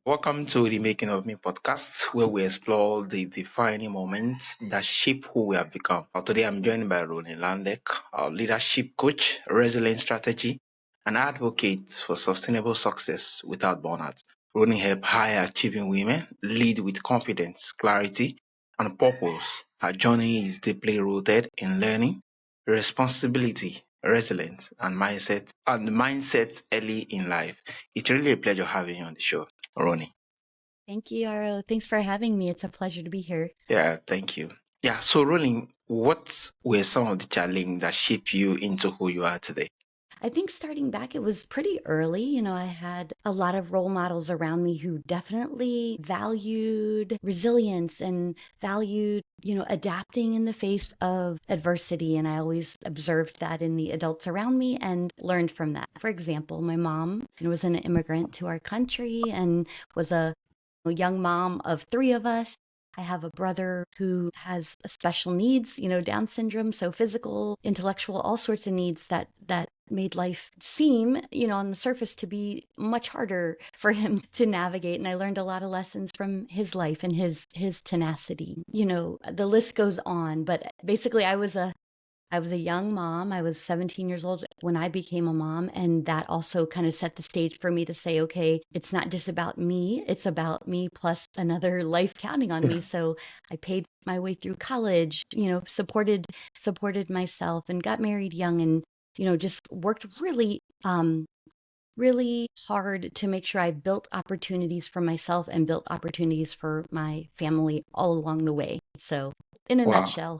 Welcome to the Making of Me podcast, where we explore the defining moments that shape who we have become. Today, I'm joined by Ronni Landeck, a leadership coach, resilient strategy, and advocate for sustainable success without burnout. Ronni help high achieving women lead with confidence, clarity, and purpose. Her journey is deeply rooted in learning, responsibility, resilience, and mindset early in life. It's really a pleasure having you on the show. Ronnie. Thank you, Yaro. Thanks for having me. It's a pleasure to be here. Yeah, thank you. Yeah, so Ronnie, what were some of the challenges that shaped you into who you are today? I think starting back, it was pretty early. I had a lot of role models around me who definitely valued resilience and valued, adapting in the face of adversity. And I always observed that in the adults around me and learned from that. For example, my mom was an immigrant to our country and was a young mom of three of us. I have a brother who has special needs, Down syndrome, so physical, intellectual, all sorts of needs that made life seem, on the surface to be much harder for him to navigate. And I learned a lot of lessons from his life and his tenacity. The list goes on, but basically I was a young mom. I was 17 years old when I became a mom. And that also kind of set the stage for me to say, okay, it's not just about me, it's about me plus another life counting on me. So I paid my way through college, supported myself and got married young and, just worked really hard to make sure I built opportunities for myself and built opportunities for my family all along the way. So in a Wow. nutshell.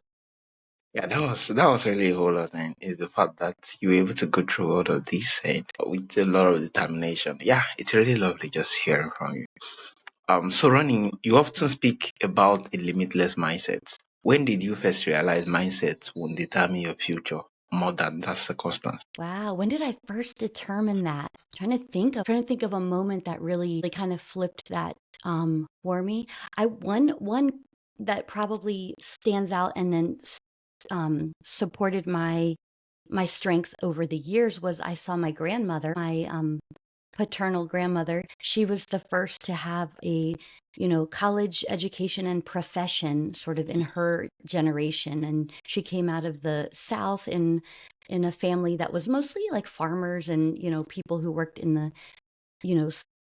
Yeah, that was really a whole lot, and is the fact that you were able to go through all of this and with a lot of determination. Yeah, it's really lovely just hearing from you. So Ronnie, you often speak about a limitless mindset. When did you first realize mindset won't determine your future more than that circumstance? Wow, when did I first determine that? Trying to think of a moment that really kind of flipped that for me. One that probably stands out and then supported my strength over the years was I saw my grandmother, my paternal grandmother. She was the first to have a, college education and profession sort of in her generation. And she came out of the South in a family that was mostly like farmers and, people who worked in the, you know,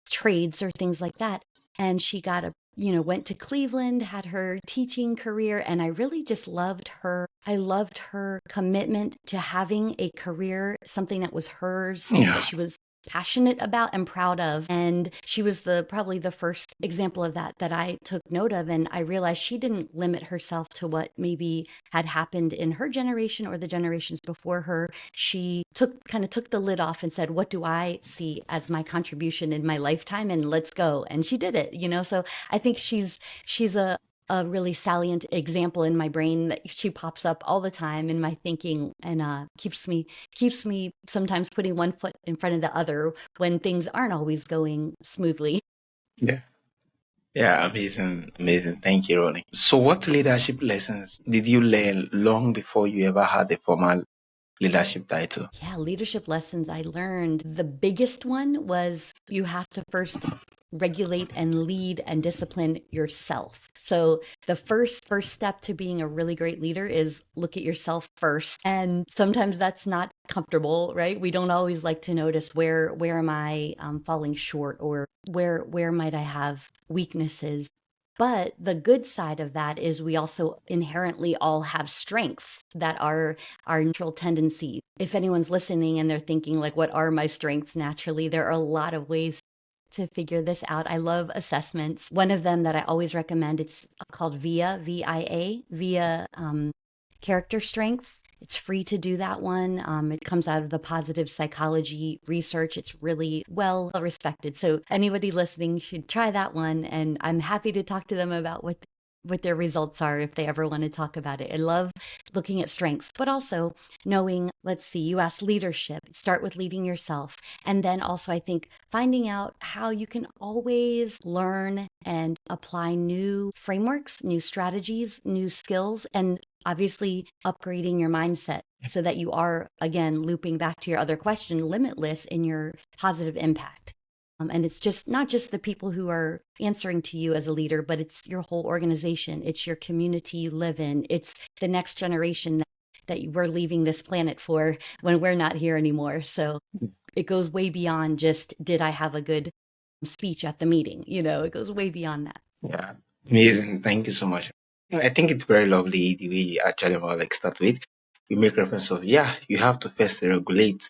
trades or things like that. And she got went to Cleveland, had her teaching career, and I really just loved her. I loved her commitment to having a career, something that was hers, that Yeah. she was passionate about and proud of. And she was probably the first example of that I took note of. And I realized she didn't limit herself to what maybe had happened in her generation or the generations before her. She took the lid off and said, what do I see as my contribution in my lifetime? And let's go. And she did it. So I think she's a really salient example in my brain that she pops up all the time in my thinking and keeps me sometimes putting one foot in front of the other when things aren't always going smoothly. Yeah. Yeah, amazing, amazing. Thank you, Ronnie. So, what leadership lessons did you learn long before you ever had a formal leadership title? Yeah, leadership lessons I learned. The biggest one was you have to first regulate and lead and discipline yourself. So the first step to being a really great leader is look at yourself first. And sometimes that's not comfortable, right? We don't always like to notice where am I falling short or where might I have weaknesses. But the good side of that is we also inherently all have strengths that are our natural tendencies. If anyone's listening and they're thinking, like, what are my strengths naturally? There are a lot of ways to figure this out. I love assessments. One of them that I always recommend, it's called VIA, character strengths. It's free to do that one. It comes out of the positive psychology research. It's really well respected. So anybody listening should try that one. And I'm happy to talk to them about what their results are if they ever want to talk about it. I love looking at strengths, but also knowing, let's see, you asked leadership, start with leading yourself. And then also, I think finding out how you can always learn and apply new frameworks, new strategies, new skills, and obviously upgrading your mindset so that you are, again, looping back to your other question, limitless in your positive impact. And it's just not just the people who are answering to you as a leader, but it's your whole organization. It's your community you live in. It's the next generation that we're leaving this planet for when we're not here anymore. So it goes way beyond just, did I have a good speech at the meeting? It goes way beyond that. Yeah, amazing. Thank you so much. I think it's very lovely the way you actually like start with. You make reference of, yeah, you have to first regulate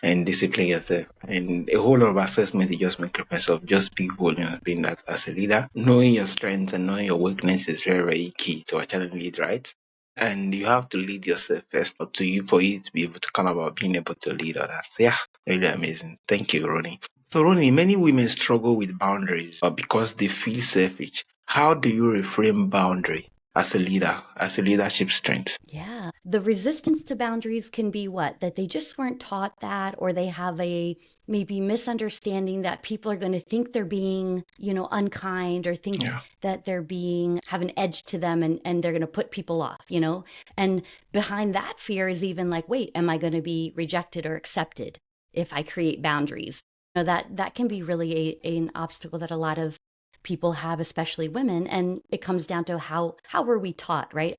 and discipline yourself. And a whole lot of assessment you just make reference of just people, being that as a leader, knowing your strengths and knowing your weakness is very, very key to actually lead, right? And you have to lead yourself first to you for you to be able to come about being able to lead others. Yeah, really amazing. Thank you, Ronnie. So, Ronnie, many women struggle with boundaries because they feel selfish. How do you reframe boundary as a leader, as a leadership strength? Yeah. The resistance to boundaries can be what? That they just weren't taught that, or they have a maybe misunderstanding that people are going to think they're being, unkind, or think Yeah. that they're have an edge to them, and they're going to put people off. And behind that fear is even like, wait, am I going to be rejected or accepted if I create boundaries? That can be really an obstacle that a lot of people have, especially women. And it comes down to how were we taught, right?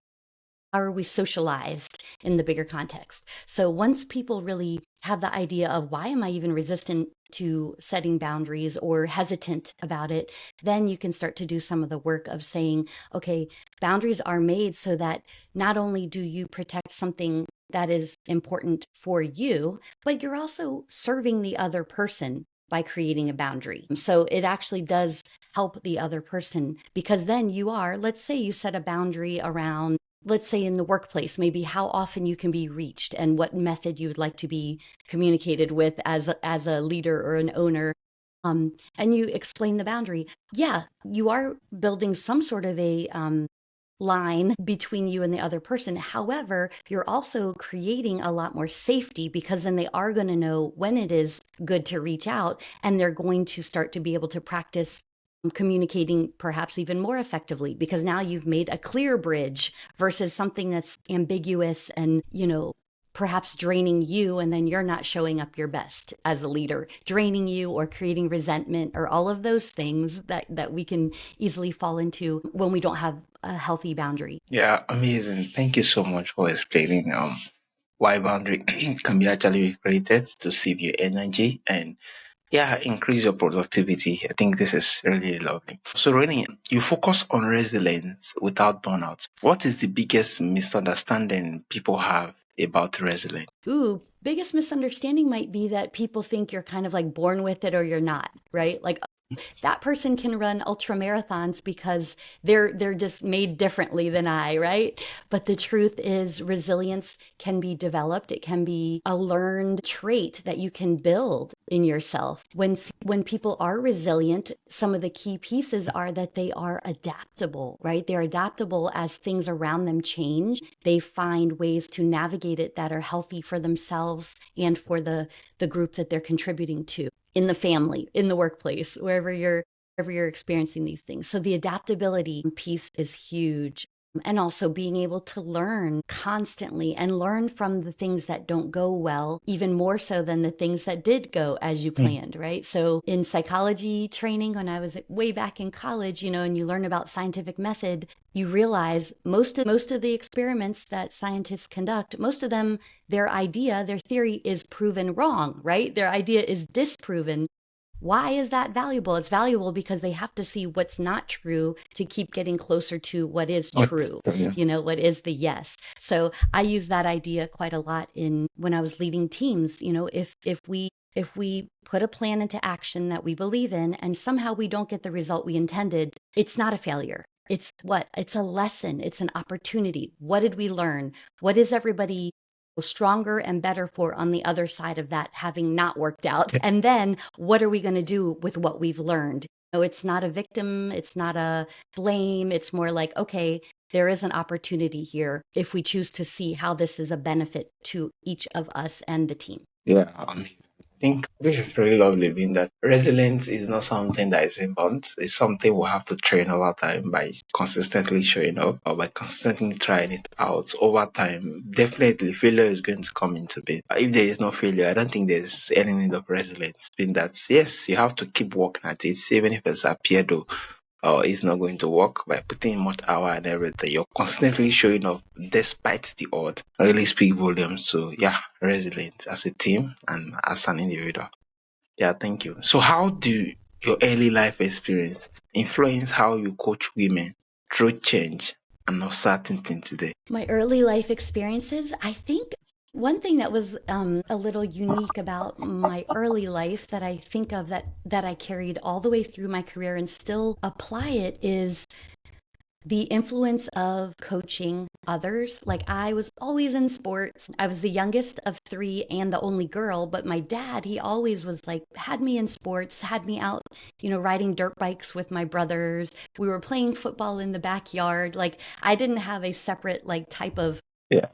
How are we socialized in the bigger context? So once people really have the idea of, why am I even resistant to setting boundaries or hesitant about it, then you can start to do some of the work of saying, okay, boundaries are made so that not only do you protect something that is important for you, but you're also serving the other person by creating a boundary. So it actually does help the other person, because then let's say you set a boundary around, let's say in the workplace, maybe how often you can be reached and what method you would like to be communicated with as a leader or an owner. And you explain the boundary. Yeah, you are building some sort of a line between you and the other person. However, you're also creating a lot more safety, because then they are going to know when it is good to reach out, and they're going to start to be able to practice communicating perhaps even more effectively, because now you've made a clear bridge versus something that's ambiguous and, perhaps draining you, and then you're not showing up your best as a leader, draining you or creating resentment, or all of those things that we can easily fall into when we don't have a healthy boundary. Yeah, amazing. Thank you so much for explaining why boundary can be actually created to save your energy and yeah, increase your productivity. I think this is really lovely. So Rennie, you focus on resilience without burnout. What is the biggest misunderstanding people have about resilience? Ooh, biggest misunderstanding might be that people think you're kind of like born with it or you're not, right? Like, that person can run ultra marathons because they're just made differently than I, right? But the truth is, resilience can be developed. It can be a learned trait that you can build in yourself. When people are resilient, some of the key pieces are that they are adaptable, right? They're adaptable as things around them change. They find ways to navigate it that are healthy for themselves and for the group that they're contributing to, in the family, in the workplace, wherever you're experiencing these things. So the adaptability piece is huge. And also being able to learn constantly and learn from the things that don't go well, even more so than the things that did go as you Mm. planned, right? So in psychology training, when I was way back in college, and you learn about scientific method, you realize most of the experiments that scientists conduct, most of them, their theory is proven wrong, right? Their idea is disproven. Why is that valuable? It's valuable because they have to see what's not true to keep getting closer to what is What's true, yeah. what is the yes. So I use that idea quite a lot in when I was leading teams. If we put a plan into action that we believe in and somehow we don't get the result we intended, it's not a failure. It's what? It's a lesson. It's an opportunity. What did we learn? What is everybody stronger and better for on the other side of that having not worked out? And then what are we going to do with what we've learned? It's not a victim, it's not a blame. It's more like, okay, there is an opportunity here if we choose to see how this is a benefit to each of us and the team. Yeah. think this is really lovely, being that resilience is not something that is inborn. It's something we have to train over time by consistently showing up or by consistently trying it out over time. Definitely, failure is going to come into being. If there is no failure, I don't think there's any need of resilience. Being that, yes, you have to keep working at it, even if it's appeared or it's not going to work by putting in much hour and everything. You're constantly showing up despite the odd. Really speak volumes to resilience as a team and as an individual. Yeah, thank you. So how do your early life experience influence how you coach women through change and uncertainty today? My early life experiences, I think one thing that was a little unique about my early life that I think of that I carried all the way through my career and still apply it is the influence of coaching others. Like I was always in sports. I was the youngest of three and the only girl, but my dad, he always was like, had me in sports, had me out, riding dirt bikes with my brothers. We were playing football in the backyard. Like I didn't have a separate like type of Yeah.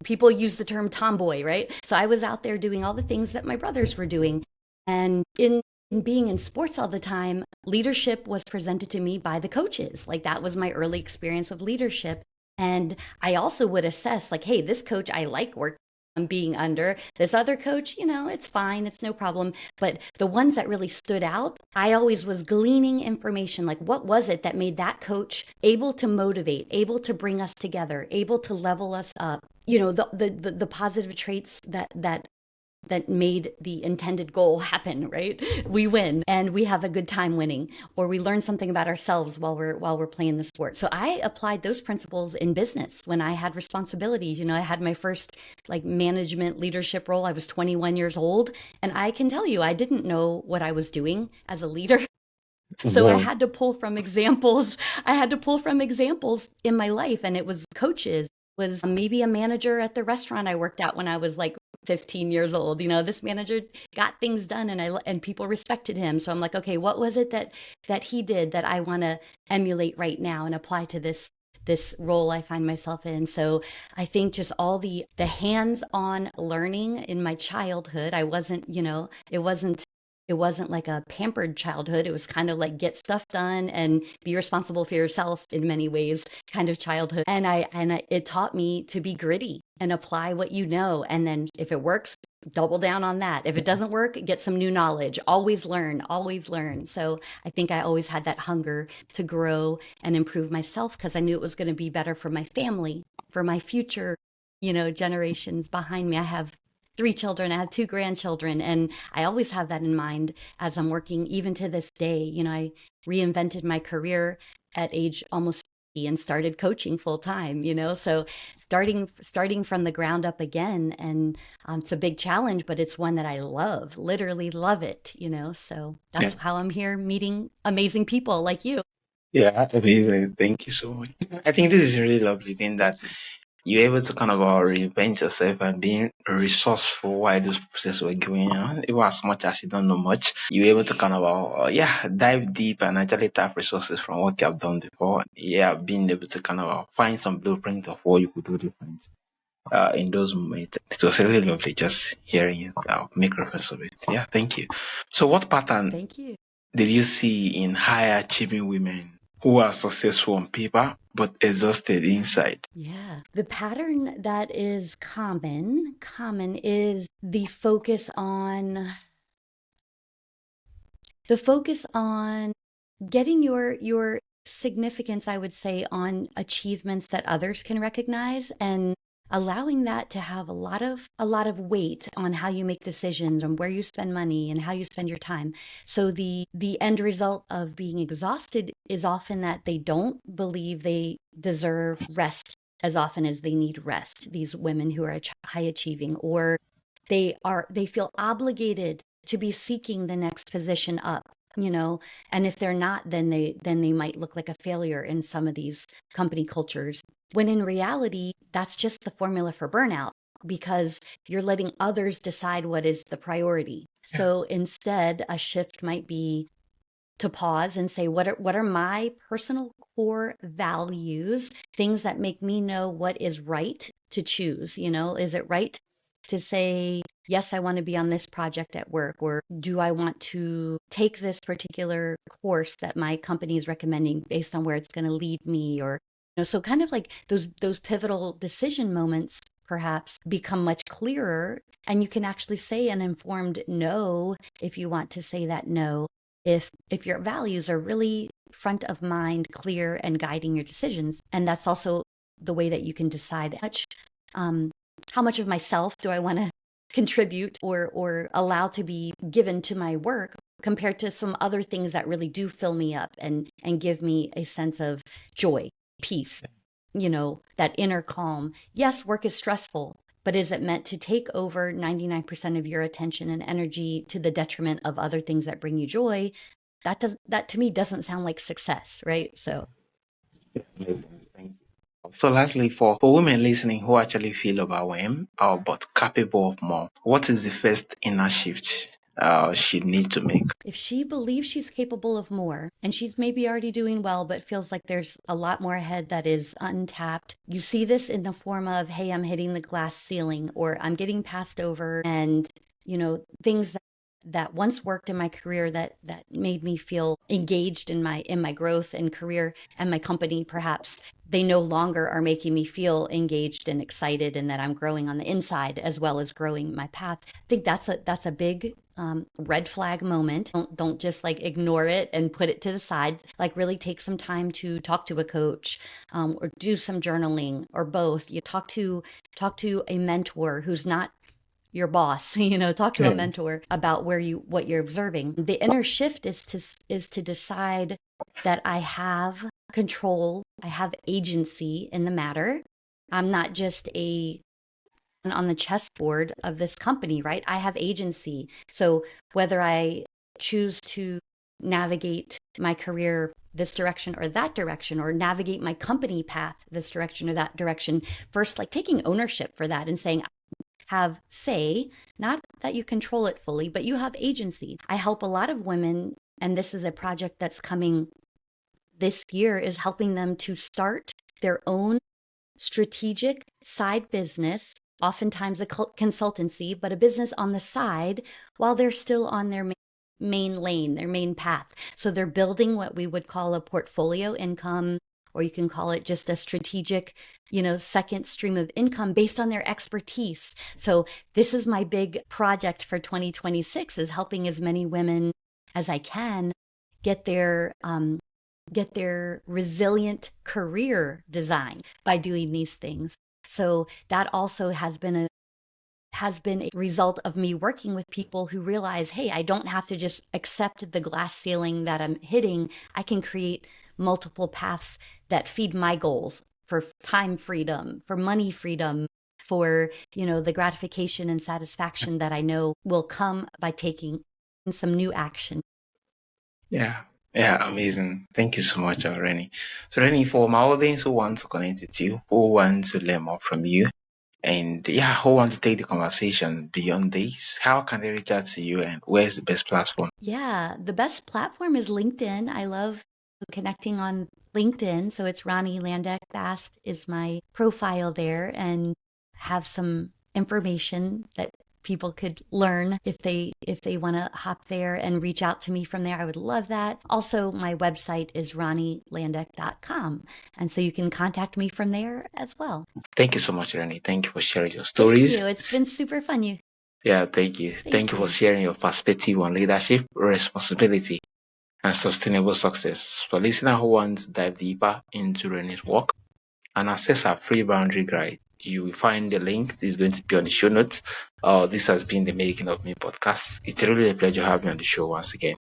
people use the term tomboy, right? So I was out there doing all the things that my brothers were doing. And in being in sports all the time, leadership was presented to me by the coaches. Like that was my early experience with leadership. And I also would assess, like, hey, this coach I like working being under. This other coach, it's fine, it's no problem. But the ones that really stood out, I always was gleaning information like what was it that made that coach able to motivate, able to bring us together, able to level us up. The positive traits that made the intended goal happen, right? We win and we have a good time winning, or we learn something about ourselves while we're playing the sport. So I applied those principles in business when I had responsibilities. I had my first like management leadership role. I was 21 years old, and I can tell you I didn't know what I was doing as a leader. So I Well, had to pull from examples. I had to pull from examples in my life, and it was coaches, was maybe a manager at the restaurant I worked at when I was like 15 years old. This manager got things done, and people respected him. So I'm like, okay, what was it that he did that I want to emulate right now and apply to this role I find myself in. So I think just all the hands-on learning in my childhood, I wasn't, it wasn't like a pampered childhood. It was kind of like get stuff done and be responsible for yourself in many ways kind of childhood. It taught me to be gritty and apply what you know. And then if it works, double down on that. If it doesn't work, get some new knowledge. Always learn, always learn. So I think I always had that hunger to grow and improve myself because I knew it was going to be better for my family, for my future, generations behind me. I have three children, I have two grandchildren, and I always have that in mind as I'm working, even to this day. I reinvented my career at age almost 50 and started coaching full time. So starting from the ground up again, and it's a big challenge, but it's one that I love, literally love it. So yeah. that's how I'm here meeting amazing people like you. Yeah, amazing. Thank you so much. I think this is really lovely, being that Thank you. you're able to kind of reinvent yourself and being resourceful while those processes were going on. Even as much as you don't know much, you're able to kind of dive deep and actually tap resources from what you have done before. Yeah, being able to kind of find some blueprint of what you could do different in those moments. It was really lovely just hearing it make reference of it. Yeah, thank you. So what pattern Thank you. did you see in high achieving women who are successful on paper but exhausted inside? Yeah. The pattern that is common is the focus on getting your significance, I would say, on achievements that others can recognize, and allowing that to have a lot of weight on how you make decisions, on where you spend money and how you spend your time. So the end result of being exhausted is often that they don't believe they deserve rest as often as they need rest, these women who are high achieving, or they feel obligated to be seeking the next position up, and if they're not, then they might look like a failure in some of these company cultures, when in reality that's just the formula for burnout, because you're letting others decide what is the priority. So instead, a shift might be to pause and say, what are my personal core values, things that make me know what is right to choose. Is it right to say yes, I want to be on this project at work, or do I want to take this particular course that my company is recommending based on where it's going to lead me, or so kind of like those pivotal decision moments perhaps become much clearer, and you can actually say an informed no if you want to say that no, if your values are really front of mind, clear, and guiding your decisions. And that's also the way that you can decide um, how much of myself do I want to contribute or allow to be given to my work compared to some other things that really do fill me up and give me a sense of joy, peace, that inner calm. Yes, work is stressful, but is it meant to take over 99% of your attention and energy to the detriment of other things that bring you joy? That to me doesn't sound like success, right? So So lastly, for women listening who actually feel overwhelmed but capable of more, what is the first inner shift she need to make? if she believes she's capable of more and she's maybe already doing well, but feels like there's a lot more ahead that is untapped, you see this in the form of, hey, I'm hitting the glass ceiling, or I'm getting passed over, and, things that once worked in my career that made me feel engaged in my growth and career and my company, perhaps they no longer are making me feel engaged and excited, and that I'm growing on the inside as well as growing my path. I think that's a big red flag moment. Don't just like ignore it and put it to the side. Like really take some time to talk to a coach, or do some journaling, or both. You talk to a mentor who's not your boss. Talk to a Yeah. mentor about what you're observing. The inner shift is to decide that I have control, I have agency in the matter. I'm not just a on the chessboard of this company, right? I have agency. So whether I choose to navigate my career this direction or that direction, or navigate my company path this direction or that direction, first, like taking ownership for that and saying, have say, not that you control it fully, but you have agency. I help a lot of women, and this is a project that's coming this year, is helping them to start their own strategic side business, oftentimes a consultancy, but a business on the side while they're still on their main lane, their main path. So they're building what we would call a portfolio income, or you can call it just a strategic, second stream of income based on their expertise. So this is my big project for 2026, is helping as many women as I can get their resilient career design by doing these things. So that also has been a result of me working with people who realize, hey, I don't have to just accept the glass ceiling that I'm hitting. I can create multiple paths that feed my goals for time freedom, for money freedom, for, the gratification and satisfaction that I know will come by taking some new action. Yeah. Yeah, amazing. Thank you so much, Rennie. So, Rennie, for my audience who want to connect with you, who want to learn more from you, and yeah, who want to take the conversation beyond this, how can they reach out to you, and where's the best platform? Yeah, the best platform is LinkedIn. I love connecting on LinkedIn. So it's Ronni Landeck Fast is my profile there, and have some information that people could learn if they want to hop there and reach out to me from there. I would love that. Also, my website is ronnielandeck.com. And so you can contact me from there as well. Thank you so much, Rennie. Thank you for sharing your Thank stories. you. It's been super fun. Yeah, thank you. Thank Thank you for you. sharing your perspective on leadership, responsibility, and sustainable success. For listeners who want to dive deeper into Renee's work and access our free boundary guide, you will find the link. It's going to be on the show notes. This has been the Making of Me podcast. It's really a pleasure having you on the show once again.